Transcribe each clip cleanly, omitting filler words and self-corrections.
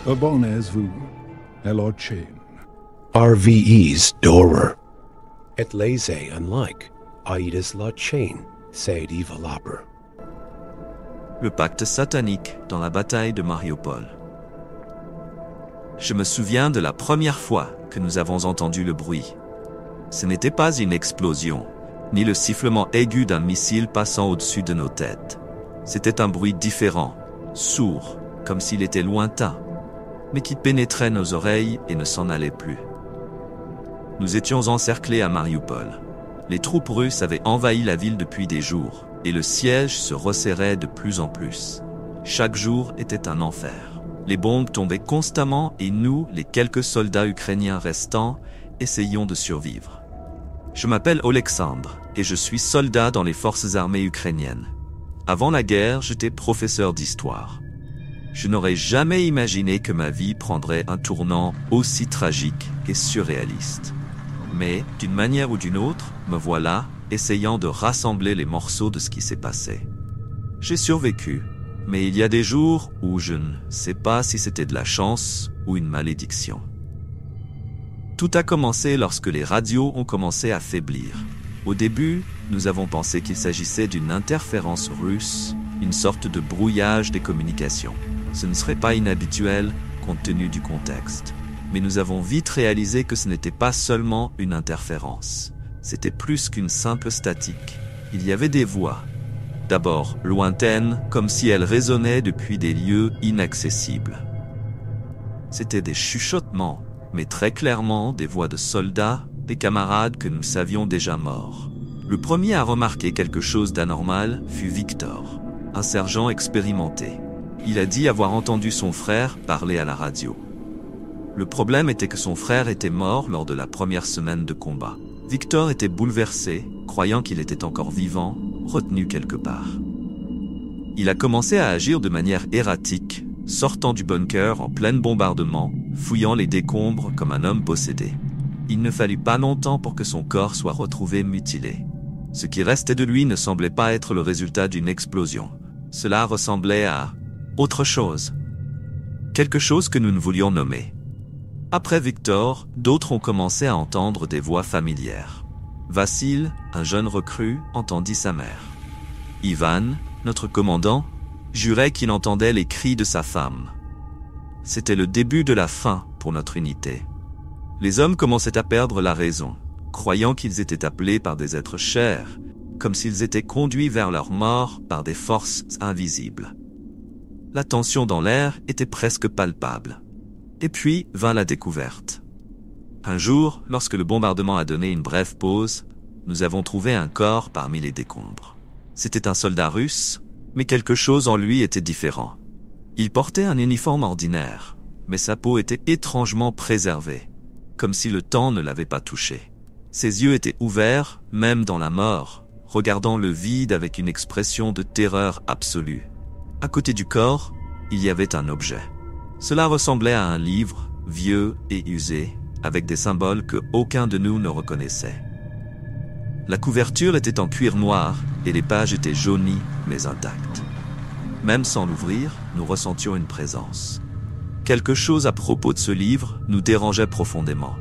Abones vu, Elochain. RVE's Dorer. Et laissez unlike, Aïdas la chain, said Evalopper. Le pacte satanique dans la bataille de Mariupol. Je me souviens de la première fois que nous avons entendu le bruit. Ce n'était pas une explosion, ni le sifflement aigu d'un missile passant au-dessus de nos têtes. C'était un bruit différent, sourd, comme s'il était lointain, mais qui pénétrait nos oreilles et ne s'en allait plus. Nous étions encerclés à Mariupol. Les troupes russes avaient envahi la ville depuis des jours, et le siège se resserrait de plus en plus. Chaque jour était un enfer. Les bombes tombaient constamment et nous, les quelques soldats ukrainiens restants, essayons de survivre. Je m'appelle Alexandre et je suis soldat dans les forces armées ukrainiennes. Avant la guerre, j'étais professeur d'histoire. Je n'aurais jamais imaginé que ma vie prendrait un tournant aussi tragique et surréaliste. Mais, d'une manière ou d'une autre, me voilà, essayant de rassembler les morceaux de ce qui s'est passé. J'ai survécu, mais il y a des jours où je ne sais pas si c'était de la chance ou une malédiction. Tout a commencé lorsque les radios ont commencé à faiblir. Au début, nous avons pensé qu'il s'agissait d'une interférence russe, une sorte de brouillage des communications. Ce ne serait pas inhabituel compte tenu du contexte. Mais nous avons vite réalisé que ce n'était pas seulement une interférence. C'était plus qu'une simple statique. Il y avait des voix. D'abord lointaines, comme si elles résonnaient depuis des lieux inaccessibles. C'étaient des chuchotements, mais très clairement des voix de soldats, des camarades que nous savions déjà morts. Le premier à remarquer quelque chose d'anormal fut Victor, un sergent expérimenté. Il a dit avoir entendu son frère parler à la radio. Le problème était que son frère était mort lors de la première semaine de combat. Victor était bouleversé, croyant qu'il était encore vivant, retenu quelque part. Il a commencé à agir de manière erratique, sortant du bunker en plein bombardement, fouillant les décombres comme un homme possédé. Il ne fallut pas longtemps pour que son corps soit retrouvé mutilé. Ce qui restait de lui ne semblait pas être le résultat d'une explosion. Cela ressemblait à autre chose. Quelque chose que nous ne voulions nommer. Après Victor, d'autres ont commencé à entendre des voix familières. Vassil, un jeune recrue, entendit sa mère. Ivan, notre commandant, jurait qu'il entendait les cris de sa femme. C'était le début de la fin pour notre unité. Les hommes commençaient à perdre la raison, croyant qu'ils étaient appelés par des êtres chers, comme s'ils étaient conduits vers leur mort par des forces invisibles. La tension dans l'air était presque palpable. Et puis vint la découverte. Un jour, lorsque le bombardement a donné une brève pause, nous avons trouvé un corps parmi les décombres. C'était un soldat russe, mais quelque chose en lui était différent. Il portait un uniforme ordinaire, mais sa peau était étrangement préservée, comme si le temps ne l'avait pas touché. Ses yeux étaient ouverts, même dans la mort, regardant le vide avec une expression de terreur absolue. À côté du corps, il y avait un objet. Cela ressemblait à un livre, vieux et usé, avec des symboles que aucun de nous ne reconnaissait. La couverture était en cuir noir et les pages étaient jaunies mais intactes. Même sans l'ouvrir, nous ressentions une présence. Quelque chose à propos de ce livre nous dérangeait profondément.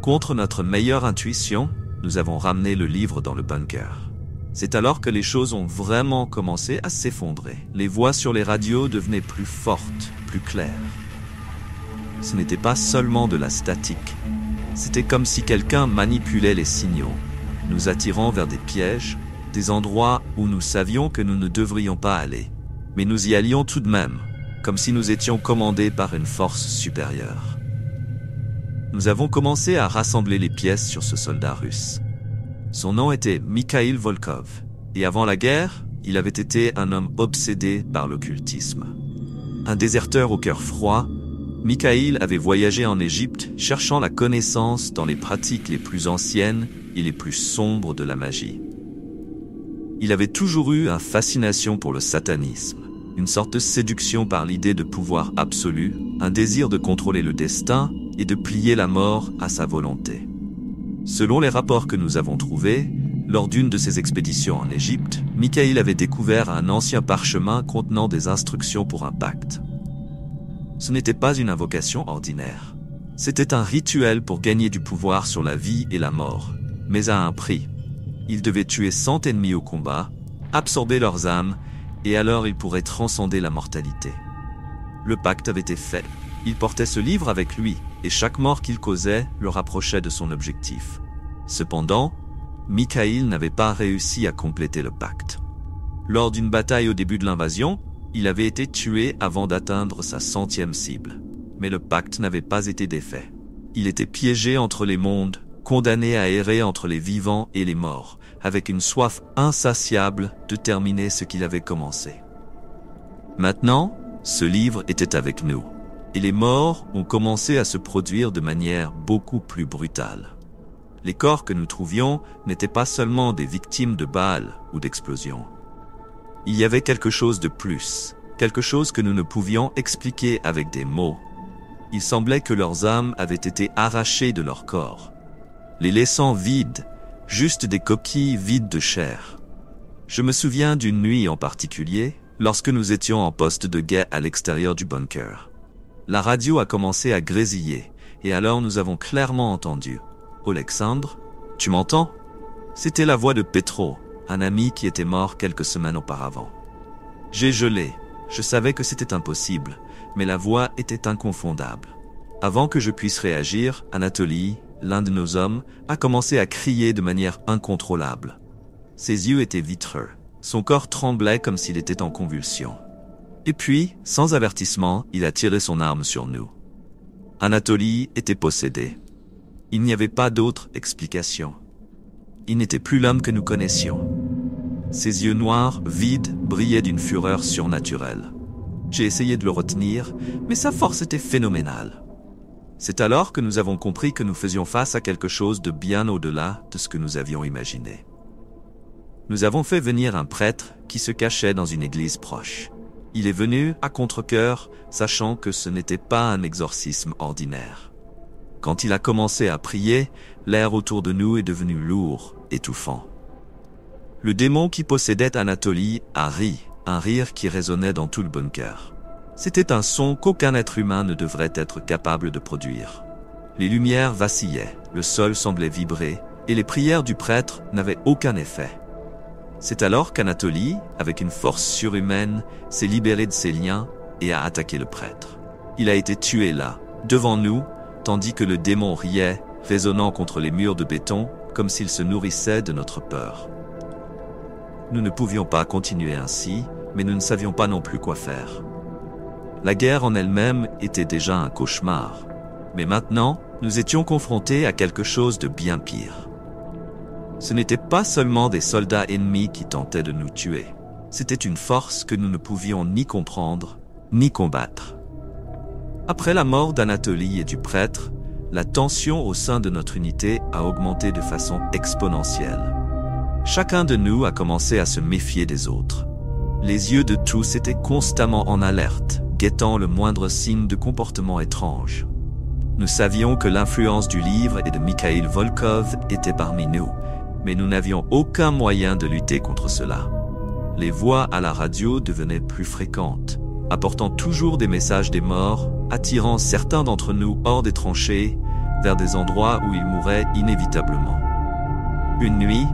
Contre notre meilleure intuition, nous avons ramené le livre dans le bunker. C'est alors que les choses ont vraiment commencé à s'effondrer. Les voix sur les radios devenaient plus fortes, plus claires. Ce n'était pas seulement de la statique. C'était comme si quelqu'un manipulait les signaux, nous attirant vers des pièges, des endroits où nous savions que nous ne devrions pas aller. Mais nous y allions tout de même, comme si nous étions commandés par une force supérieure. Nous avons commencé à rassembler les pièces sur ce soldat russe. Son nom était Mikhail Volkov, et avant la guerre, il avait été un homme obsédé par l'occultisme. Un déserteur au cœur froid, Mikhail avait voyagé en Égypte cherchant la connaissance dans les pratiques les plus anciennes et les plus sombres de la magie. Il avait toujours eu une fascination pour le satanisme, une sorte de séduction par l'idée de pouvoir absolu, un désir de contrôler le destin et de plier la mort à sa volonté. Selon les rapports que nous avons trouvés, lors d'une de ses expéditions en Égypte, Mikhail avait découvert un ancien parchemin contenant des instructions pour un pacte. Ce n'était pas une invocation ordinaire. C'était un rituel pour gagner du pouvoir sur la vie et la mort, mais à un prix. Il devait tuer 100 ennemis au combat, absorber leurs âmes, et alors il pourrait transcender la mortalité. Le pacte avait été fait. Il portait ce livre avec lui, et chaque mort qu'il causait le rapprochait de son objectif. Cependant, Mikhaïl n'avait pas réussi à compléter le pacte. Lors d'une bataille au début de l'invasion, il avait été tué avant d'atteindre sa 100e cible. Mais le pacte n'avait pas été défait. Il était piégé entre les mondes, condamné à errer entre les vivants et les morts, avec une soif insatiable de terminer ce qu'il avait commencé. Maintenant, ce livre était avec nous, et les morts ont commencé à se produire de manière beaucoup plus brutale. Les corps que nous trouvions n'étaient pas seulement des victimes de balles ou d'explosions. Il y avait quelque chose de plus, quelque chose que nous ne pouvions expliquer avec des mots. Il semblait que leurs âmes avaient été arrachées de leur corps, les laissant vides, juste des coquilles vides de chair. Je me souviens d'une nuit en particulier, lorsque nous étions en poste de guet à l'extérieur du bunker. La radio a commencé à grésiller, et alors nous avons clairement entendu « Alexandre, tu m'entends ?» C'était la voix de Petro, un ami qui était mort quelques semaines auparavant. J'ai gelé, je savais que c'était impossible, mais la voix était inconfondable. Avant que je puisse réagir, Anatoly, l'un de nos hommes, a commencé à crier de manière incontrôlable. Ses yeux étaient vitreux, son corps tremblait comme s'il était en convulsion. Et puis, sans avertissement, il a tiré son arme sur nous. Anatoly était possédé. Il n'y avait pas d'autre explication. Il n'était plus l'homme que nous connaissions. Ses yeux noirs, vides, brillaient d'une fureur surnaturelle. J'ai essayé de le retenir, mais sa force était phénoménale. C'est alors que nous avons compris que nous faisions face à quelque chose de bien au-delà de ce que nous avions imaginé. Nous avons fait venir un prêtre qui se cachait dans une église proche. Il est venu à contre-cœur, sachant que ce n'était pas un exorcisme ordinaire. Quand il a commencé à prier, l'air autour de nous est devenu lourd, étouffant. Le démon qui possédait Anatoly a ri, un rire qui résonnait dans tout le bunker. C'était un son qu'aucun être humain ne devrait être capable de produire. Les lumières vacillaient, le sol semblait vibrer, et les prières du prêtre n'avaient aucun effet. C'est alors qu'Anatoly, avec une force surhumaine, s'est libéré de ses liens et a attaqué le prêtre. Il a été tué là, devant nous, tandis que le démon riait, résonnant contre les murs de béton, comme s'il se nourrissait de notre peur. Nous ne pouvions pas continuer ainsi, mais nous ne savions pas non plus quoi faire. La guerre en elle-même était déjà un cauchemar, mais maintenant, nous étions confrontés à quelque chose de bien pire. Ce n'étaient pas seulement des soldats ennemis qui tentaient de nous tuer, c'était une force que nous ne pouvions ni comprendre, ni combattre. Après la mort d'Anatoly et du prêtre, la tension au sein de notre unité a augmenté de façon exponentielle. Chacun de nous a commencé à se méfier des autres. Les yeux de tous étaient constamment en alerte, guettant le moindre signe de comportement étrange. Nous savions que l'influence du livre et de Mikhail Volkov était parmi nous, mais nous n'avions aucun moyen de lutter contre cela. Les voix à la radio devenaient plus fréquentes, apportant toujours des messages des morts, attirant certains d'entre nous hors des tranchées, vers des endroits où ils mourraient inévitablement. Une nuit,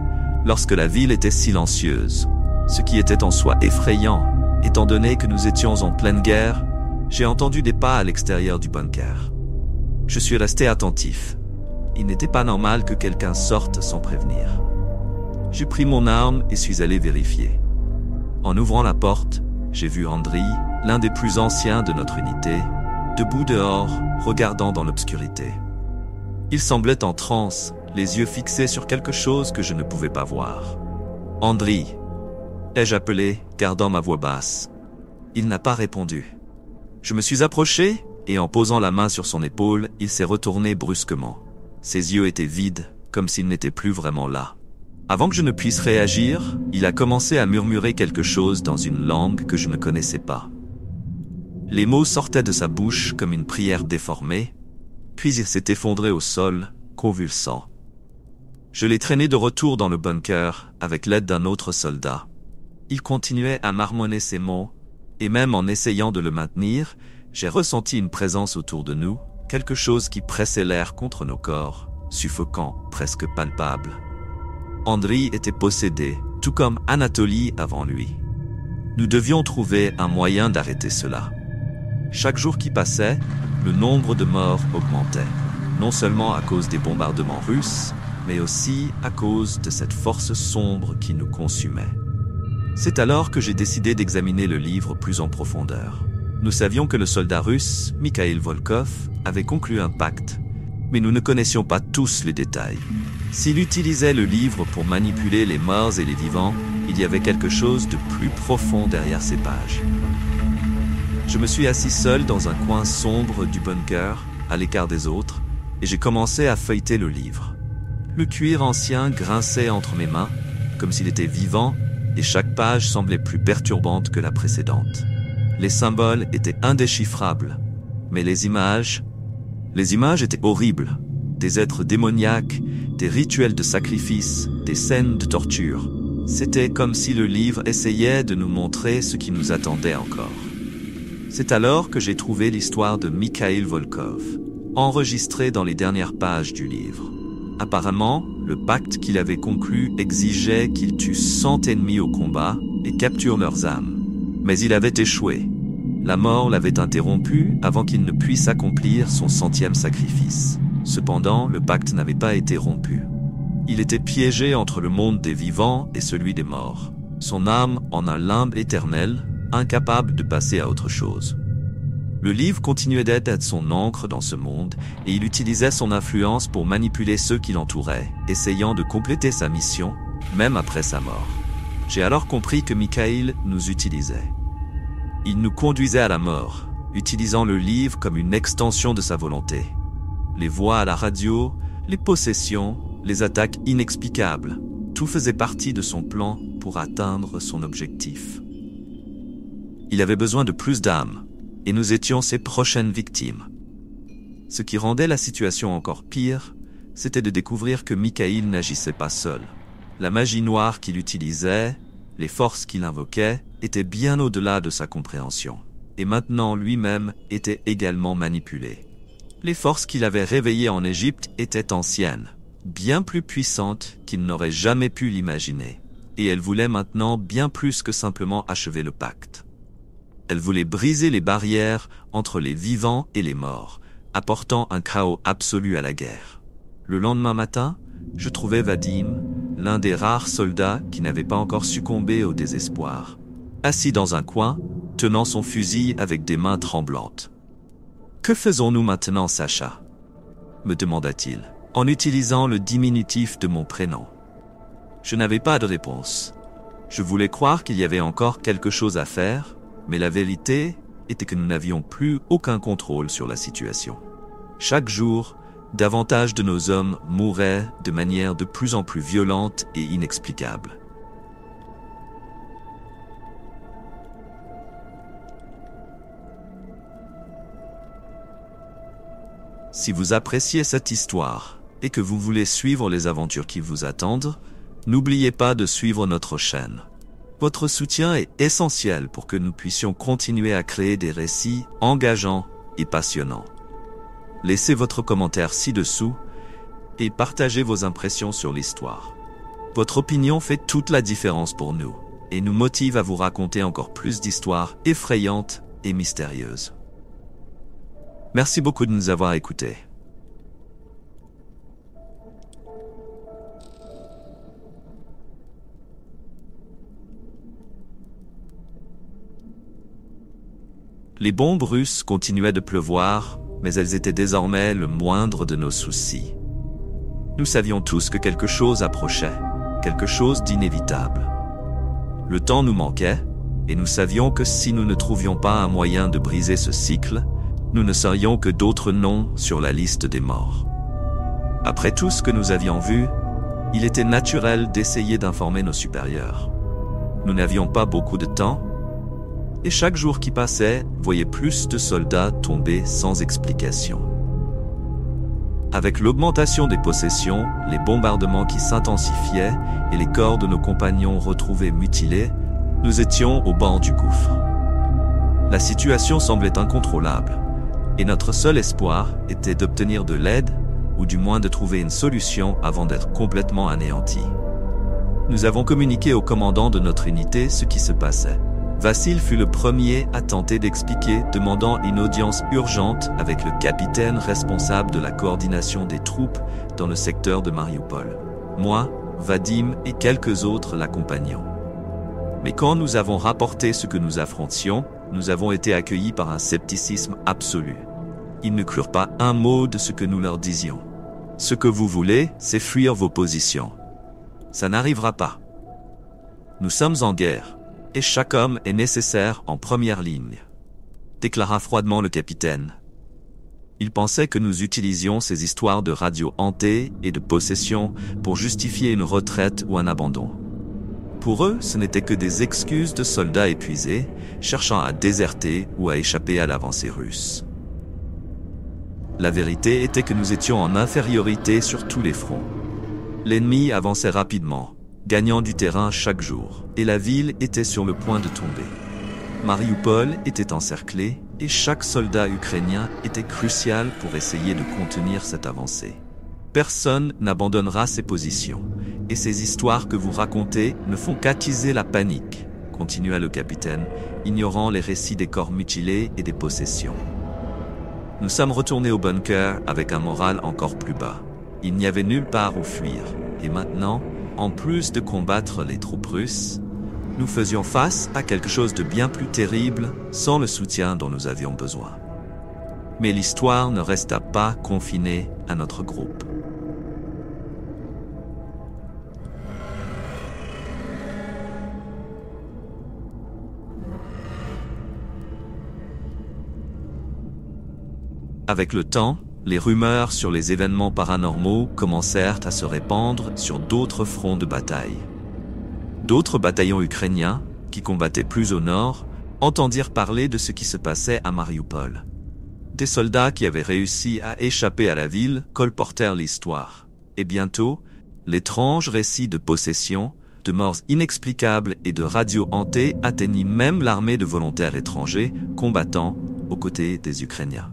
lorsque la ville était silencieuse, ce qui était en soi effrayant, étant donné que nous étions en pleine guerre, j'ai entendu des pas à l'extérieur du bunker. Je suis resté attentif. Il n'était pas normal que quelqu'un sorte sans prévenir. J'ai pris mon arme et suis allé vérifier. En ouvrant la porte, j'ai vu Andriy, l'un des plus anciens de notre unité, debout dehors, regardant dans l'obscurité. Il semblait en transe, les yeux fixés sur quelque chose que je ne pouvais pas voir. « Andriy !» ai-je appelé, gardant ma voix basse. Il n'a pas répondu. Je me suis approché, et en posant la main sur son épaule, il s'est retourné brusquement. Ses yeux étaient vides, comme s'il n'était plus vraiment là. Avant que je ne puisse réagir, il a commencé à murmurer quelque chose dans une langue que je ne connaissais pas. Les mots sortaient de sa bouche comme une prière déformée, puis il s'est effondré au sol, convulsant. Je l'ai traîné de retour dans le bunker avec l'aide d'un autre soldat. Il continuait à marmonner ses mots, et même en essayant de le maintenir, j'ai ressenti une présence autour de nous, quelque chose qui pressait l'air contre nos corps, suffocant, presque palpable. Andriy était possédé, tout comme Anatoly avant lui. Nous devions trouver un moyen d'arrêter cela. Chaque jour qui passait, le nombre de morts augmentait, non seulement à cause des bombardements russes, mais aussi à cause de cette force sombre qui nous consumait. C'est alors que j'ai décidé d'examiner le livre plus en profondeur. Nous savions que le soldat russe, Mikhail Volkov, avait conclu un pacte, mais nous ne connaissions pas tous les détails. S'il utilisait le livre pour manipuler les morts et les vivants, il y avait quelque chose de plus profond derrière ces pages. Je me suis assis seul dans un coin sombre du bunker, à l'écart des autres, et j'ai commencé à feuilleter le livre. Le cuir ancien grinçait entre mes mains, comme s'il était vivant, et chaque page semblait plus perturbante que la précédente. Les symboles étaient indéchiffrables, mais les images étaient horribles. Des êtres démoniaques, des rituels de sacrifice, des scènes de torture. C'était comme si le livre essayait de nous montrer ce qui nous attendait encore. C'est alors que j'ai trouvé l'histoire de Mikhail Volkov, enregistrée dans les dernières pages du livre. Apparemment, le pacte qu'il avait conclu exigeait qu'il tue 100 ennemis au combat et capture leurs âmes. Mais il avait échoué. La mort l'avait interrompu avant qu'il ne puisse accomplir son 100e sacrifice. Cependant, le pacte n'avait pas été rompu. Il était piégé entre le monde des vivants et celui des morts. Son âme en un limbe éternel, incapable de passer à autre chose. Le livre continuait d'être son encre dans ce monde, et il utilisait son influence pour manipuler ceux qui l'entouraient, essayant de compléter sa mission, même après sa mort. J'ai alors compris que Mikhail nous utilisait. Il nous conduisait à la mort, utilisant le livre comme une extension de sa volonté. Les voix à la radio, les possessions, les attaques inexplicables, tout faisait partie de son plan pour atteindre son objectif. Il avait besoin de plus d'âmes, et nous étions ses prochaines victimes. Ce qui rendait la situation encore pire, c'était de découvrir que Mikhail n'agissait pas seul. La magie noire qu'il utilisait, les forces qu'il invoquait, étaient bien au-delà de sa compréhension. Et maintenant lui-même était également manipulé. Les forces qu'il avait réveillées en Égypte étaient anciennes, bien plus puissantes qu'il n'aurait jamais pu l'imaginer. Et elles voulaient maintenant bien plus que simplement achever le pacte. Elles voulaient briser les barrières entre les vivants et les morts, apportant un chaos absolu à la guerre. Le lendemain matin, je trouvais Vadim, l'un des rares soldats qui n'avait pas encore succombé au désespoir, assis dans un coin, tenant son fusil avec des mains tremblantes. « Que faisons-nous maintenant, Sacha ?» me demanda-t-il, en utilisant le diminutif de mon prénom. Je n'avais pas de réponse. Je voulais croire qu'il y avait encore quelque chose à faire, mais la vérité était que nous n'avions plus aucun contrôle sur la situation. Chaque jour, davantage de nos hommes mouraient de manière de plus en plus violente et inexplicable. Si vous appréciez cette histoire et que vous voulez suivre les aventures qui vous attendent, n'oubliez pas de suivre notre chaîne. Votre soutien est essentiel pour que nous puissions continuer à créer des récits engageants et passionnants. Laissez votre commentaire ci-dessous et partagez vos impressions sur l'histoire. Votre opinion fait toute la différence pour nous et nous motive à vous raconter encore plus d'histoires effrayantes et mystérieuses. Merci beaucoup de nous avoir écoutés. Les bombes russes continuaient de pleuvoir, mais elles étaient désormais le moindre de nos soucis. Nous savions tous que quelque chose approchait, quelque chose d'inévitable. Le temps nous manquait, et nous savions que si nous ne trouvions pas un moyen de briser ce cycle, nous ne serions que d'autres noms sur la liste des morts. Après tout ce que nous avions vu, il était naturel d'essayer d'informer nos supérieurs. Nous n'avions pas beaucoup de temps, et chaque jour qui passait voyait plus de soldats tomber sans explication. Avec l'augmentation des possessions, les bombardements qui s'intensifiaient et les corps de nos compagnons retrouvés mutilés, nous étions au bord du gouffre. La situation semblait incontrôlable, et notre seul espoir était d'obtenir de l'aide, ou du moins de trouver une solution avant d'être complètement anéantis. Nous avons communiqué au commandant de notre unité ce qui se passait. Vassil fut le premier à tenter d'expliquer, demandant une audience urgente avec le capitaine responsable de la coordination des troupes dans le secteur de Mariupol. Moi, Vadim et quelques autres l'accompagnant. Mais quand nous avons rapporté ce que nous affrontions, nous avons été accueillis par un scepticisme absolu. Ils ne crurent pas un mot de ce que nous leur disions. Ce que vous voulez, c'est fuir vos positions. Ça n'arrivera pas. Nous sommes en guerre, et chaque homme est nécessaire en première ligne, déclara froidement le capitaine. Il pensait que nous utilisions ces histoires de radio hantée et de possession pour justifier une retraite ou un abandon. Pour eux, ce n'étaient que des excuses de soldats épuisés, cherchant à déserter ou à échapper à l'avancée russe. La vérité était que nous étions en infériorité sur tous les fronts. L'ennemi avançait rapidement, gagnant du terrain chaque jour, et la ville était sur le point de tomber. Mariupol était encerclée, et chaque soldat ukrainien était crucial pour essayer de contenir cette avancée. Personne n'abandonnera ses positions, et ces histoires que vous racontez ne font qu'attiser la panique, continua le capitaine, ignorant les récits des corps mutilés et des possessions. Nous sommes retournés au bunker avec un moral encore plus bas. Il n'y avait nulle part où fuir, et maintenant, en plus de combattre les troupes russes, nous faisions face à quelque chose de bien plus terrible sans le soutien dont nous avions besoin. Mais l'histoire ne resta pas confinée à notre groupe. Avec le temps, les rumeurs sur les événements paranormaux commencèrent à se répandre sur d'autres fronts de bataille. D'autres bataillons ukrainiens, qui combattaient plus au nord, entendirent parler de ce qui se passait à Mariupol. Des soldats qui avaient réussi à échapper à la ville colportèrent l'histoire. Et bientôt, l'étrange récit de possession, de morts inexplicables et de radios hantées atteignit même l'armée de volontaires étrangers combattant aux côtés des Ukrainiens.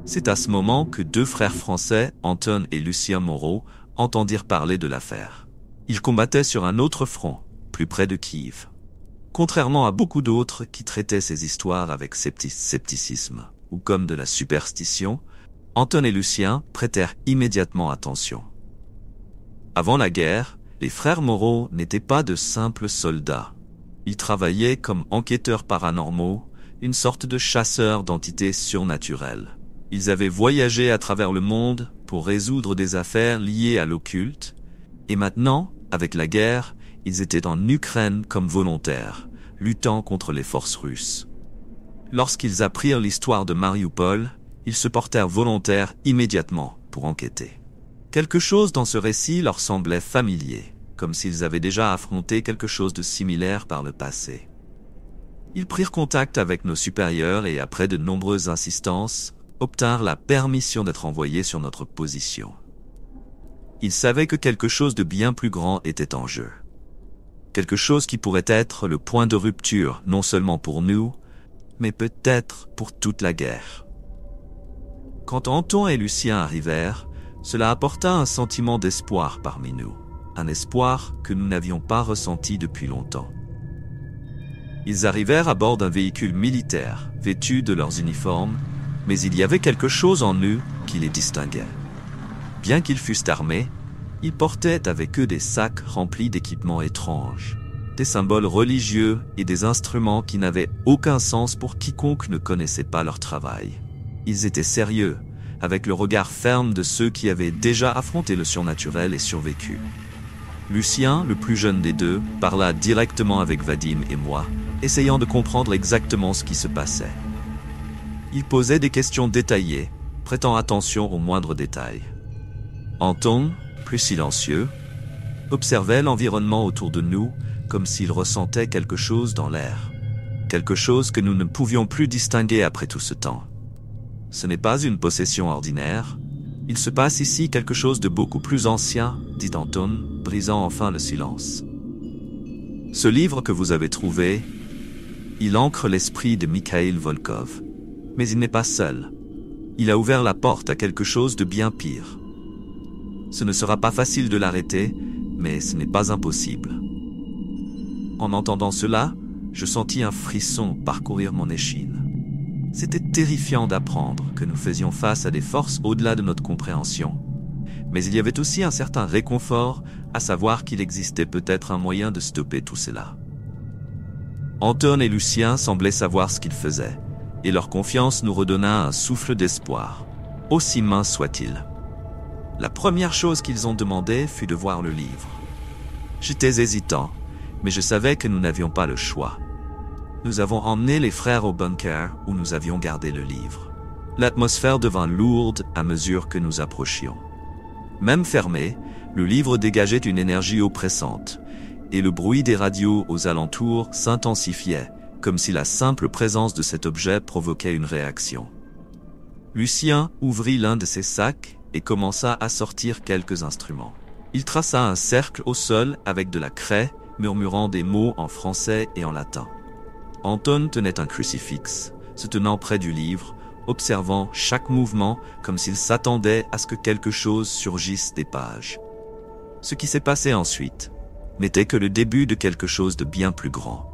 C'est à ce moment que deux frères français, Anton et Lucien Moreau, entendirent parler de l'affaire. Ils combattaient sur un autre front, plus près de Kiev. Contrairement à beaucoup d'autres qui traitaient ces histoires avec scepticisme ou comme de la superstition, Anton et Lucien prêtèrent immédiatement attention. Avant la guerre, les frères Moreau n'étaient pas de simples soldats. Ils travaillaient comme enquêteurs paranormaux, une sorte de chasseurs d'entités surnaturelles. Ils avaient voyagé à travers le monde pour résoudre des affaires liées à l'occulte, et maintenant, avec la guerre, ils étaient en Ukraine comme volontaires, luttant contre les forces russes. Lorsqu'ils apprirent l'histoire de Mariupol, ils se portèrent volontaires immédiatement pour enquêter. Quelque chose dans ce récit leur semblait familier, comme s'ils avaient déjà affronté quelque chose de similaire par le passé. Ils prirent contact avec nos supérieurs et après de nombreuses insistances, obtinrent la permission d'être envoyés sur notre position. Ils savaient que quelque chose de bien plus grand était en jeu. Quelque chose qui pourrait être le point de rupture, non seulement pour nous, mais peut-être pour toute la guerre. Quand Anton et Lucien arrivèrent, cela apporta un sentiment d'espoir parmi nous, un espoir que nous n'avions pas ressenti depuis longtemps. Ils arrivèrent à bord d'un véhicule militaire, vêtus de leurs uniformes, mais il y avait quelque chose en eux qui les distinguait. Bien qu'ils fussent armés, ils portaient avec eux des sacs remplis d'équipements étranges, des symboles religieux et des instruments qui n'avaient aucun sens pour quiconque ne connaissait pas leur travail. Ils étaient sérieux, avec le regard ferme de ceux qui avaient déjà affronté le surnaturel et survécu. Lucien, le plus jeune des deux, parla directement avec Vadim et moi, essayant de comprendre exactement ce qui se passait. Il posait des questions détaillées, prêtant attention aux moindres détails. Anton, plus silencieux, observait l'environnement autour de nous comme s'il ressentait quelque chose dans l'air. Quelque chose que nous ne pouvions plus distinguer après tout ce temps. Ce n'est pas une possession ordinaire. Il se passe ici quelque chose de beaucoup plus ancien, dit Anton, brisant enfin le silence. Ce livre que vous avez trouvé, Il ancre l'esprit de Mikhail Volkov. Mais il n'est pas seul. Il a ouvert la porte à quelque chose de bien pire. Ce ne sera pas facile de l'arrêter, mais ce n'est pas impossible. En entendant cela, je sentis un frisson parcourir mon échine. C'était terrifiant d'apprendre que nous faisions face à des forces au-delà de notre compréhension. Mais il y avait aussi un certain réconfort à savoir qu'il existait peut-être un moyen de stopper tout cela. Anton et Lucien semblaient savoir ce qu'ils faisaient, et leur confiance nous redonna un souffle d'espoir, aussi mince soit-il. La première chose qu'ils ont demandé fut de voir le livre. J'étais hésitant, mais je savais que nous n'avions pas le choix. Nous avons emmené les frères au bunker où nous avions gardé le livre. L'atmosphère devint lourde à mesure que nous approchions. Même fermé, le livre dégageait une énergie oppressante, et le bruit des radios aux alentours s'intensifiait, comme si la simple présence de cet objet provoquait une réaction. Lucien ouvrit l'un de ses sacs et commença à sortir quelques instruments. Il traça un cercle au sol avec de la craie, murmurant des mots en français et en latin. Anton tenait un crucifix, se tenant près du livre, observant chaque mouvement comme s'il s'attendait à ce que quelque chose surgisse des pages. Ce qui s'est passé ensuite n'était que le début de quelque chose de bien plus grand.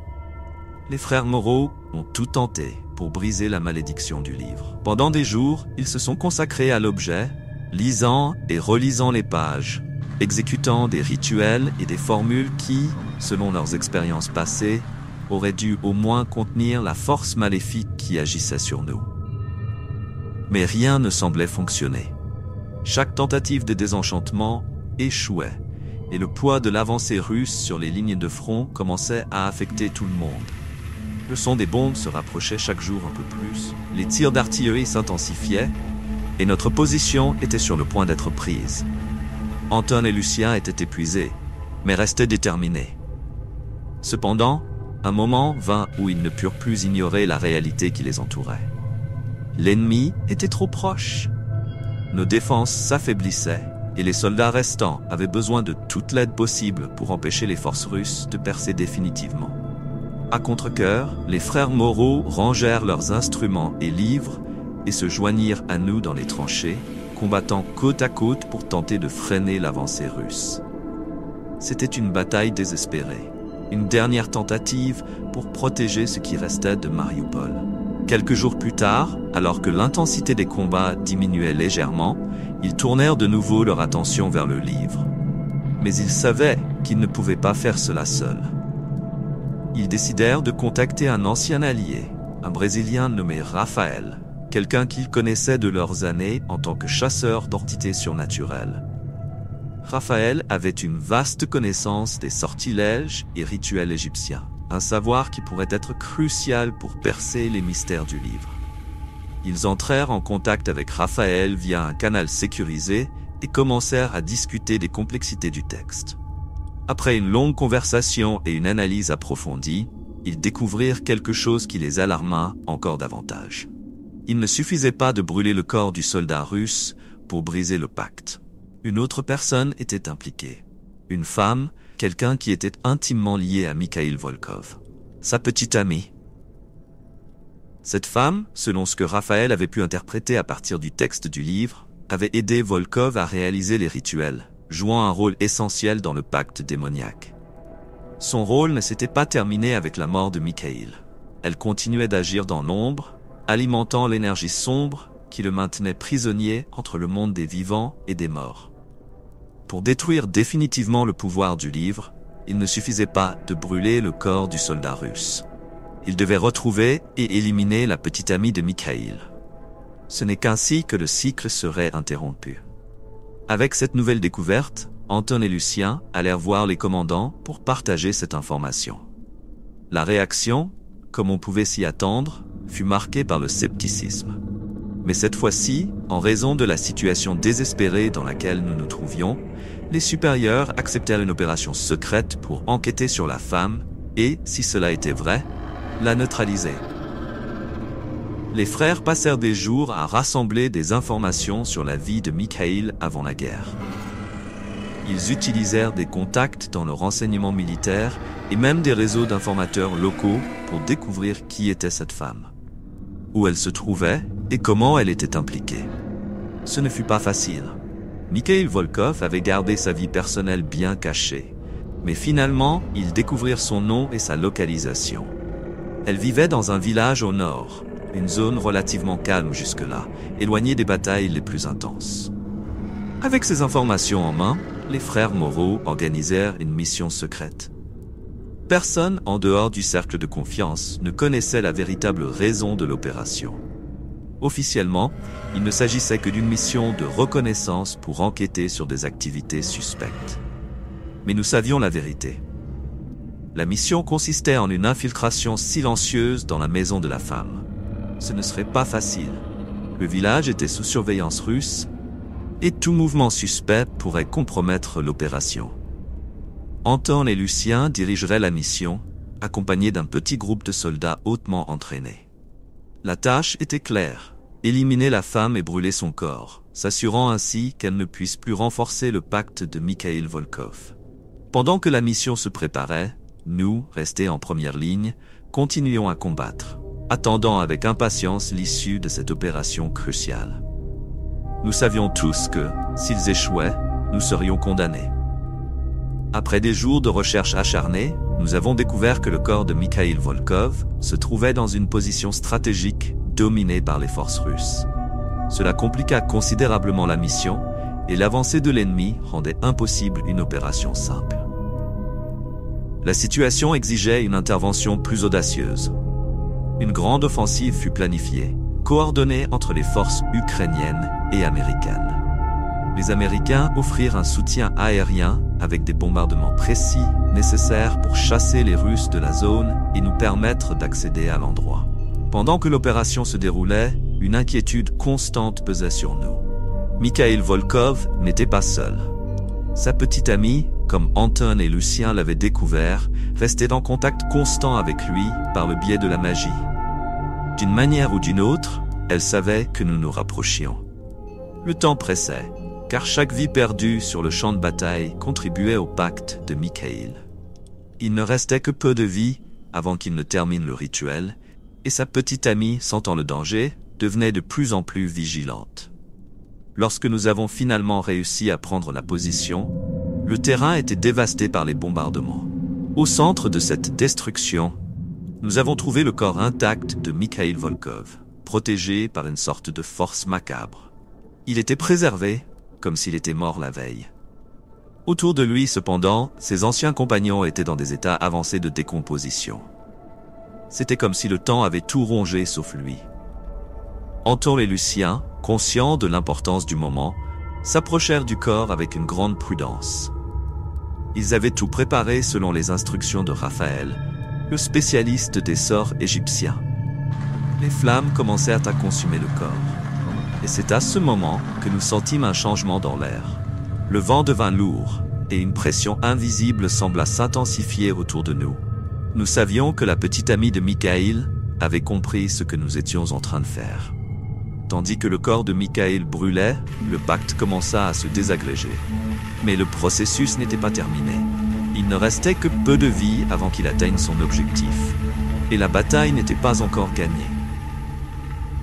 Les frères Moreau ont tout tenté pour briser la malédiction du livre. Pendant des jours, ils se sont consacrés à l'objet, lisant et relisant les pages, exécutant des rituels et des formules qui, selon leurs expériences passées, auraient dû au moins contenir la force maléfique qui agissait sur nous. Mais rien ne semblait fonctionner. Chaque tentative de désenchantement échouait, et le poids de l'avancée russe sur les lignes de front commençait à affecter tout le monde. Le son des bombes se rapprochait chaque jour un peu plus, les tirs d'artillerie s'intensifiaient, et notre position était sur le point d'être prise. Anton et Lucien étaient épuisés, mais restaient déterminés. Cependant, un moment vint où ils ne purent plus ignorer la réalité qui les entourait. L'ennemi était trop proche. Nos défenses s'affaiblissaient, et les soldats restants avaient besoin de toute l'aide possible pour empêcher les forces russes de percer définitivement. À contre-cœur, les frères Moreau rangèrent leurs instruments et livres et se joignirent à nous dans les tranchées, combattant côte à côte pour tenter de freiner l'avancée russe. C'était une bataille désespérée, une dernière tentative pour protéger ce qui restait de Mariupol. Quelques jours plus tard, alors que l'intensité des combats diminuait légèrement, ils tournèrent de nouveau leur attention vers le livre. Mais ils savaient qu'ils ne pouvaient pas faire cela seuls. Ils décidèrent de contacter un ancien allié, un Brésilien nommé Raphaël, quelqu'un qu'ils connaissaient de leurs années en tant que chasseur d'entités surnaturelles. Raphaël avait une vaste connaissance des sortilèges et rituels égyptiens, un savoir qui pourrait être crucial pour percer les mystères du livre. Ils entrèrent en contact avec Raphaël via un canal sécurisé et commencèrent à discuter des complexités du texte. Après une longue conversation et une analyse approfondie, ils découvrirent quelque chose qui les alarma encore davantage. Il ne suffisait pas de brûler le corps du soldat russe pour briser le pacte. Une autre personne était impliquée. Une femme, quelqu'un qui était intimement lié à Mikhail Volkov. Sa petite amie. Cette femme, selon ce que Raphaël avait pu interpréter à partir du texte du livre, avait aidé Volkov à réaliser les rituels, jouant un rôle essentiel dans le pacte démoniaque. Son rôle ne s'était pas terminé avec la mort de Mikhail. Elle continuait d'agir dans l'ombre, alimentant l'énergie sombre qui le maintenait prisonnier entre le monde des vivants et des morts. Pour détruire définitivement le pouvoir du livre, il ne suffisait pas de brûler le corps du soldat russe. Il devait retrouver et éliminer la petite amie de Mikhail. Ce n'est qu'ainsi que le cycle serait interrompu. Avec cette nouvelle découverte, Anton et Lucien allèrent voir les commandants pour partager cette information. La réaction, comme on pouvait s'y attendre, fut marquée par le scepticisme. Mais cette fois-ci, en raison de la situation désespérée dans laquelle nous nous trouvions, les supérieurs acceptèrent une opération secrète pour enquêter sur la femme et, si cela était vrai, la neutraliser. Les frères passèrent des jours à rassembler des informations sur la vie de Mikhail avant la guerre. Ils utilisèrent des contacts dans le renseignement militaire et même des réseaux d'informateurs locaux pour découvrir qui était cette femme, où elle se trouvait et comment elle était impliquée. Ce ne fut pas facile. Mikhail Volkov avait gardé sa vie personnelle bien cachée, mais finalement, ils découvrirent son nom et sa localisation. Elle vivait dans un village au nord, une zone relativement calme jusque-là, éloignée des batailles les plus intenses. Avec ces informations en main, les frères Moreau organisèrent une mission secrète. Personne en dehors du cercle de confiance ne connaissait la véritable raison de l'opération. Officiellement, il ne s'agissait que d'une mission de reconnaissance pour enquêter sur des activités suspectes. Mais nous savions la vérité. La mission consistait en une infiltration silencieuse dans la maison de la femme. Ce ne serait pas facile. Le village était sous surveillance russe et tout mouvement suspect pourrait compromettre l'opération. Anton et Lucien dirigeraient la mission, accompagnés d'un petit groupe de soldats hautement entraînés. La tâche était claire, éliminer la femme et brûler son corps, s'assurant ainsi qu'elle ne puisse plus renforcer le pacte de Mikhail Volkov. Pendant que la mission se préparait, nous, restés en première ligne, continuions à combattre, attendant avec impatience l'issue de cette opération cruciale. Nous savions tous que, s'ils échouaient, nous serions condamnés. Après des jours de recherche acharnée, nous avons découvert que le corps de Mikhail Volkov se trouvait dans une position stratégique dominée par les forces russes. Cela compliqua considérablement la mission et l'avancée de l'ennemi rendait impossible une opération simple. La situation exigeait une intervention plus audacieuse. Une grande offensive fut planifiée, coordonnée entre les forces ukrainiennes et américaines. Les Américains offrirent un soutien aérien avec des bombardements précis nécessaires pour chasser les Russes de la zone et nous permettre d'accéder à l'endroit. Pendant que l'opération se déroulait, une inquiétude constante pesait sur nous. Mikhail Volkov n'était pas seul. Sa petite amie, comme Anton et Lucien l'avaient découvert, restait en contact constant avec lui par le biais de la magie. D'une manière ou d'une autre, elle savait que nous nous rapprochions. Le temps pressait, car chaque vie perdue sur le champ de bataille contribuait au pacte de Mikhail. Il ne restait que peu de vie avant qu'il ne termine le rituel, et sa petite amie, sentant le danger, devenait de plus en plus vigilante. Lorsque nous avons finalement réussi à prendre la position, le terrain était dévasté par les bombardements. Au centre de cette destruction, nous avons trouvé le corps intact de Mikhail Volkov, protégé par une sorte de force macabre. Il était préservé, comme s'il était mort la veille. Autour de lui, cependant, ses anciens compagnons étaient dans des états avancés de décomposition. C'était comme si le temps avait tout rongé sauf lui. Anton et Lucien, conscients de l'importance du moment, s'approchèrent du corps avec une grande prudence. Ils avaient tout préparé selon les instructions de Raphaël, le spécialiste des sorts égyptiens. Les flammes commencèrent à consumer le corps. Et c'est à ce moment que nous sentîmes un changement dans l'air. Le vent devint lourd, et une pression invisible sembla s'intensifier autour de nous. Nous savions que la petite amie de Mikhail avait compris ce que nous étions en train de faire. Tandis que le corps de Mikhail brûlait, le pacte commença à se désagréger. Mais le processus n'était pas terminé. Il ne restait que peu de vie avant qu'il atteigne son objectif. Et la bataille n'était pas encore gagnée.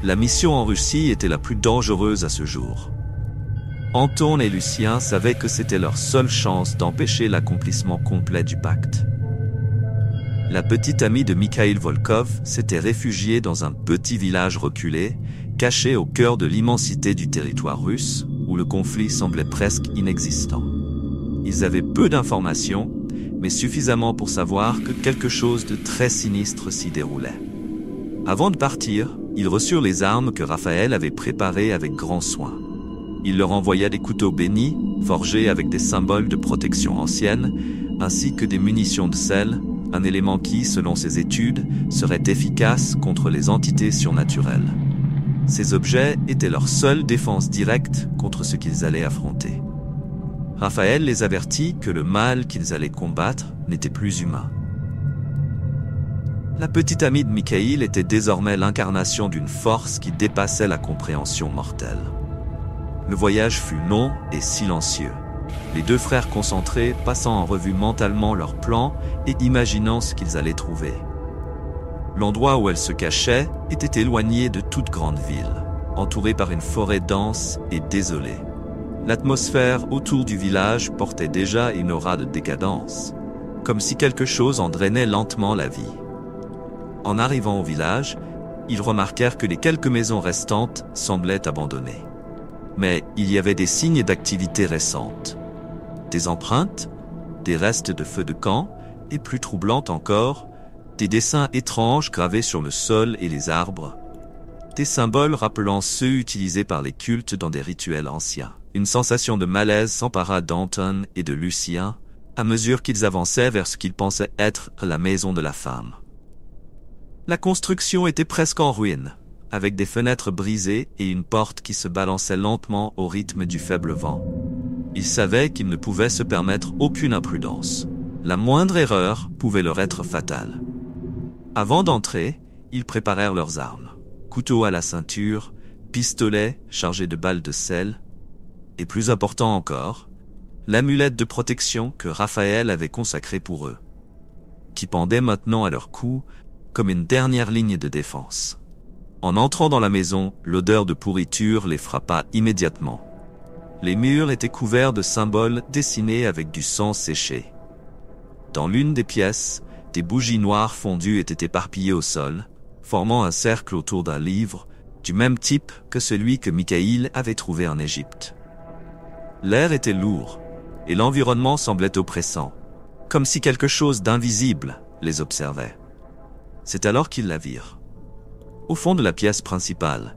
La mission en Russie était la plus dangereuse à ce jour. Anton et Lucien savaient que c'était leur seule chance d'empêcher l'accomplissement complet du pacte. La petite amie de Mikhail Volkov s'était réfugiée dans un petit village reculé, caché au cœur de l'immensité du territoire russe, où le conflit semblait presque inexistant. Ils avaient peu d'informations, mais suffisamment pour savoir que quelque chose de très sinistre s'y déroulait. Avant de partir, ils reçurent les armes que Raphaël avait préparées avec grand soin. Il leur envoya des couteaux bénis, forgés avec des symboles de protection ancienne, ainsi que des munitions de sel, un élément qui, selon ses études, serait efficace contre les entités surnaturelles. Ces objets étaient leur seule défense directe contre ce qu'ils allaient affronter. Raphaël les avertit que le mal qu'ils allaient combattre n'était plus humain. La petite amie de Mikhail était désormais l'incarnation d'une force qui dépassait la compréhension mortelle. Le voyage fut long et silencieux. Les deux frères concentrés, passant en revue mentalement leurs plans et imaginant ce qu'ils allaient trouver. L'endroit où elle se cachait était éloigné de toute grande ville, entouré par une forêt dense et désolée. L'atmosphère autour du village portait déjà une aura de décadence, comme si quelque chose en drainait lentement la vie. En arrivant au village, ils remarquèrent que les quelques maisons restantes semblaient abandonnées. Mais il y avait des signes d'activité récente. Des empreintes, des restes de feux de camp, et plus troublantes encore, des dessins étranges gravés sur le sol et les arbres, des symboles rappelant ceux utilisés par les cultes dans des rituels anciens. Une sensation de malaise s'empara d'Anton et de Lucien à mesure qu'ils avançaient vers ce qu'ils pensaient être la maison de la femme. La construction était presque en ruine, avec des fenêtres brisées et une porte qui se balançait lentement au rythme du faible vent. Ils savaient qu'ils ne pouvaient se permettre aucune imprudence. La moindre erreur pouvait leur être fatale. Avant d'entrer, ils préparèrent leurs armes. Couteau à la ceinture, pistolet chargé de balles de sel, et plus important encore, l'amulette de protection que Raphaël avait consacrée pour eux, qui pendait maintenant à leur cou comme une dernière ligne de défense. En entrant dans la maison, l'odeur de pourriture les frappa immédiatement. Les murs étaient couverts de symboles dessinés avec du sang séché. Dans l'une des pièces, des bougies noires fondues étaient éparpillées au sol, formant un cercle autour d'un livre, du même type que celui que Michaïl avait trouvé en Égypte. L'air était lourd, et l'environnement semblait oppressant, comme si quelque chose d'invisible les observait. C'est alors qu'ils la virent. Au fond de la pièce principale,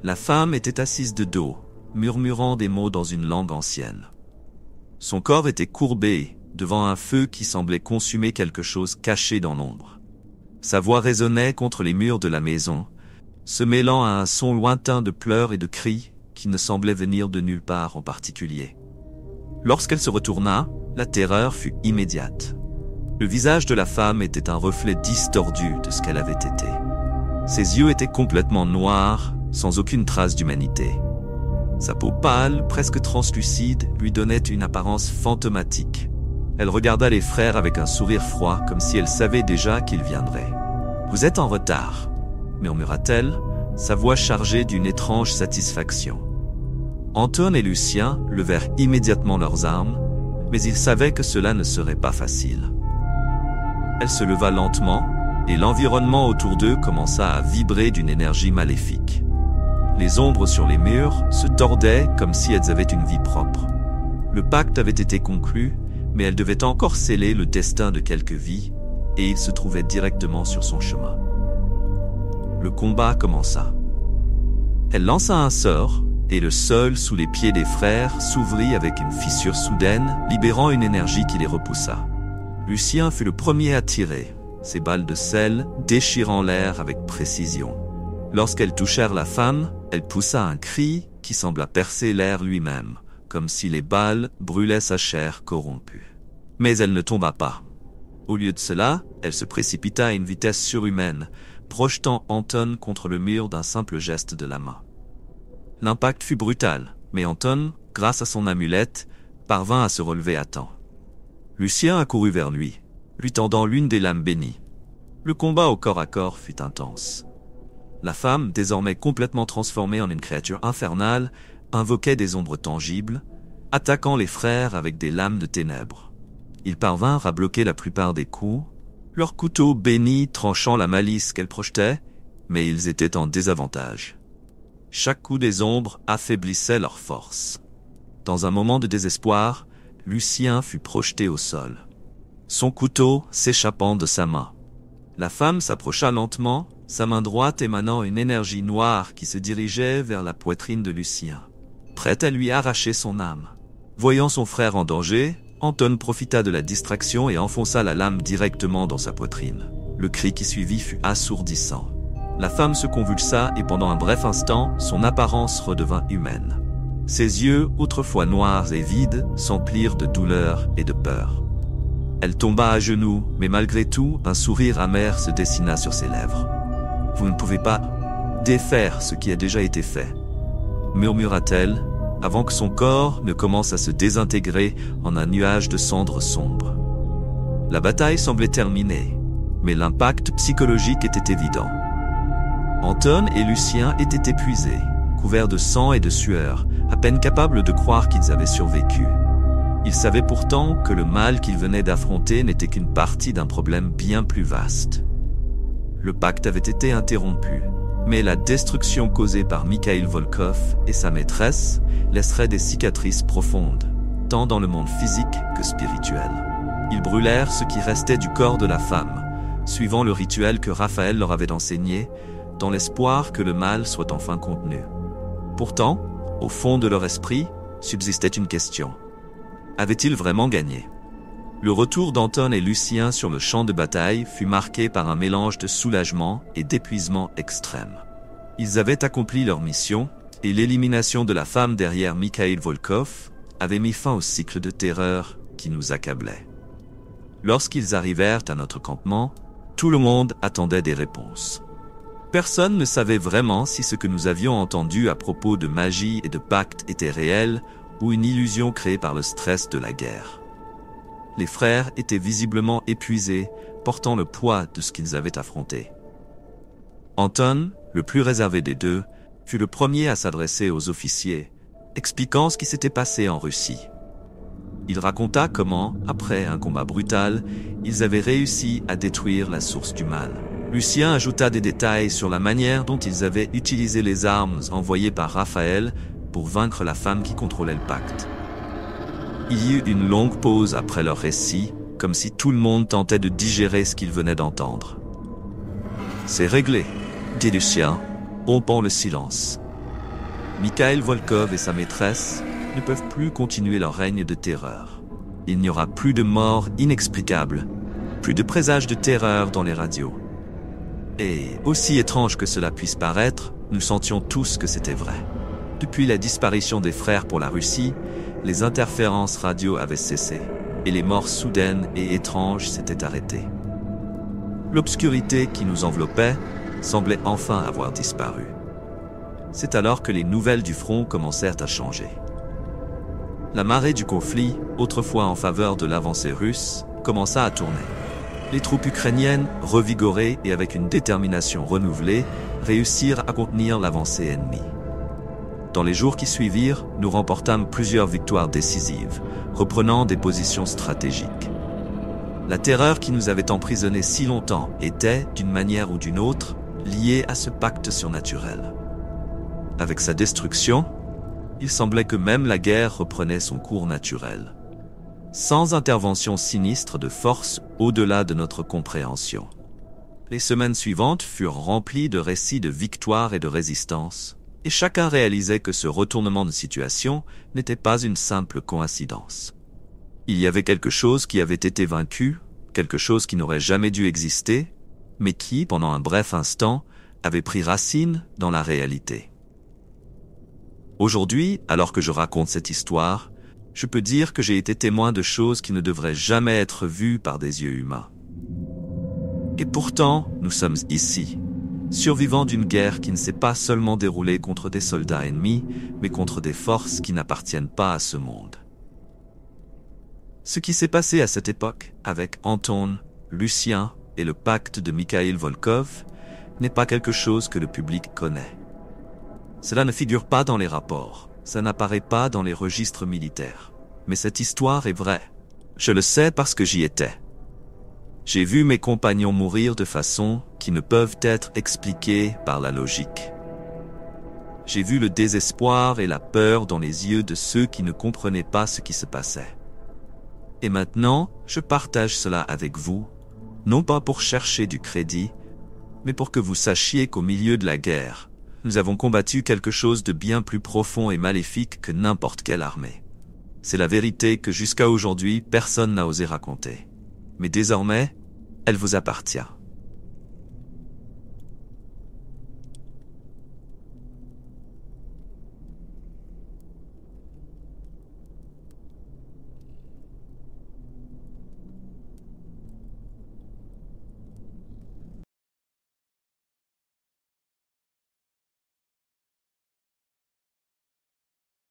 la femme était assise de dos, murmurant des mots dans une langue ancienne. Son corps était courbé devant un feu qui semblait consumer quelque chose caché dans l'ombre. Sa voix résonnait contre les murs de la maison, se mêlant à un son lointain de pleurs et de cris qui ne semblait venir de nulle part en particulier. Lorsqu'elle se retourna, la terreur fut immédiate. Le visage de la femme était un reflet distordu de ce qu'elle avait été. Ses yeux étaient complètement noirs, sans aucune trace d'humanité. Sa peau pâle, presque translucide, lui donnait une apparence fantomatique. Elle regarda les frères avec un sourire froid, comme si elle savait déjà qu'ils viendraient. « Vous êtes en retard », murmura-t-elle, sa voix chargée d'une étrange satisfaction. Anton et Lucien levèrent immédiatement leurs armes, mais ils savaient que cela ne serait pas facile. Elle se leva lentement, et l'environnement autour d'eux commença à vibrer d'une énergie maléfique. Les ombres sur les murs se tordaient comme si elles avaient une vie propre. Le pacte avait été conclu, mais elle devait encore sceller le destin de quelques vies, et il se trouvait directement sur son chemin. Le combat commença. Elle lança un sort, et le sol sous les pieds des frères s'ouvrit avec une fissure soudaine, libérant une énergie qui les repoussa. Lucien fut le premier à tirer, ses balles de sel déchirant l'air avec précision. Lorsqu'elles touchèrent la femme, elle poussa un cri qui sembla percer l'air lui-même, comme si les balles brûlaient sa chair corrompue. Mais elle ne tomba pas. Au lieu de cela, elle se précipita à une vitesse surhumaine, projetant Anton contre le mur d'un simple geste de la main. L'impact fut brutal, mais Anton, grâce à son amulette, parvint à se relever à temps. Lucien accourut vers lui, lui tendant l'une des lames bénies. Le combat au corps à corps fut intense. La femme, désormais complètement transformée en une créature infernale, invoquait des ombres tangibles, attaquant les frères avec des lames de ténèbres. Ils parvinrent à bloquer la plupart des coups, leurs couteaux bénis tranchant la malice qu'elles projetaient, mais ils étaient en désavantage. Chaque coup des ombres affaiblissait leur force. Dans un moment de désespoir, Lucien fut projeté au sol, son couteau s'échappant de sa main. La femme s'approcha lentement, sa main droite émanant une énergie noire qui se dirigeait vers la poitrine de Lucien, prête à lui arracher son âme. Voyant son frère en danger, Anton profita de la distraction et enfonça la lame directement dans sa poitrine. Le cri qui suivit fut assourdissant. La femme se convulsa et pendant un bref instant, son apparence redevint humaine. Ses yeux, autrefois noirs et vides, s'emplirent de douleur et de peur. Elle tomba à genoux, mais malgré tout, un sourire amer se dessina sur ses lèvres. « Vous ne pouvez pas défaire ce qui a déjà été fait », murmura-t-elle, avant que son corps ne commence à se désintégrer en un nuage de cendres sombres. La bataille semblait terminée, mais l'impact psychologique était évident. Anton et Lucien étaient épuisés, couverts de sang et de sueur, à peine capables de croire qu'ils avaient survécu. Ils savaient pourtant que le mal qu'ils venaient d'affronter n'était qu'une partie d'un problème bien plus vaste. Le pacte avait été interrompu, mais la destruction causée par Mikhail Volkov et sa maîtresse laisserait des cicatrices profondes, tant dans le monde physique que spirituel. Ils brûlèrent ce qui restait du corps de la femme, suivant le rituel que Raphaël leur avait enseigné, dans l'espoir que le mal soit enfin contenu. Pourtant, au fond de leur esprit, subsistait une question. Avaient-ils vraiment gagné ? Le retour d'Anton et Lucien sur le champ de bataille fut marqué par un mélange de soulagement et d'épuisement extrême. Ils avaient accompli leur mission, et l'élimination de la femme derrière Mikhail Volkov avait mis fin au cycle de terreur qui nous accablait. Lorsqu'ils arrivèrent à notre campement, tout le monde attendait des réponses. Personne ne savait vraiment si ce que nous avions entendu à propos de magie et de pacte était réel ou une illusion créée par le stress de la guerre. Les frères étaient visiblement épuisés, portant le poids de ce qu'ils avaient affronté. Anton, le plus réservé des deux, fut le premier à s'adresser aux officiers, expliquant ce qui s'était passé en Russie. Il raconta comment, après un combat brutal, ils avaient réussi à détruire la source du mal. Lucien ajouta des détails sur la manière dont ils avaient utilisé les armes envoyées par Raphaël pour vaincre la femme qui contrôlait le pacte. Il y eut une longue pause après leur récit, comme si tout le monde tentait de digérer ce qu'ils venaient d'entendre. « C'est réglé », dit Lucien, rompant le silence. Mikhail Volkov et sa maîtresse ne peuvent plus continuer leur règne de terreur. Il n'y aura plus de morts inexplicables, plus de présages de terreur dans les radios. Et, aussi étrange que cela puisse paraître, nous sentions tous que c'était vrai. Depuis la disparition des frères pour la Russie, les interférences radio avaient cessé, et les morts soudaines et étranges s'étaient arrêtées. L'obscurité qui nous enveloppait semblait enfin avoir disparu. C'est alors que les nouvelles du front commencèrent à changer. La marée du conflit, autrefois en faveur de l'avancée russe, commença à tourner. Les troupes ukrainiennes, revigorées et avec une détermination renouvelée, réussirent à contenir l'avancée ennemie. Dans les jours qui suivirent, nous remportâmes plusieurs victoires décisives, reprenant des positions stratégiques. La terreur qui nous avait emprisonnés si longtemps était, d'une manière ou d'une autre, liée à ce pacte surnaturel. Avec sa destruction, il semblait que même la guerre reprenait son cours naturel, sans intervention sinistre de force au-delà de notre compréhension. Les semaines suivantes furent remplies de récits de victoires et de résistance, et chacun réalisait que ce retournement de situation n'était pas une simple coïncidence. Il y avait quelque chose qui avait été vaincu, quelque chose qui n'aurait jamais dû exister, mais qui, pendant un bref instant, avait pris racine dans la réalité. Aujourd'hui, alors que je raconte cette histoire, je peux dire que j'ai été témoin de choses qui ne devraient jamais être vues par des yeux humains. Et pourtant, nous sommes ici, survivants d'une guerre qui ne s'est pas seulement déroulée contre des soldats ennemis, mais contre des forces qui n'appartiennent pas à ce monde. Ce qui s'est passé à cette époque, avec Anton, Lucien et le pacte de Mikhail Volkov, n'est pas quelque chose que le public connaît. Cela ne figure pas dans les rapports, ça n'apparaît pas dans les registres militaires. Mais cette histoire est vraie. Je le sais parce que j'y étais. J'ai vu mes compagnons mourir de façon qui ne peuvent être expliquées par la logique. J'ai vu le désespoir et la peur dans les yeux de ceux qui ne comprenaient pas ce qui se passait. Et maintenant, je partage cela avec vous, non pas pour chercher du crédit, mais pour que vous sachiez qu'au milieu de la guerre, nous avons combattu quelque chose de bien plus profond et maléfique que n'importe quelle armée. C'est la vérité que jusqu'à aujourd'hui, personne n'a osé raconter. Mais désormais, elle vous appartient.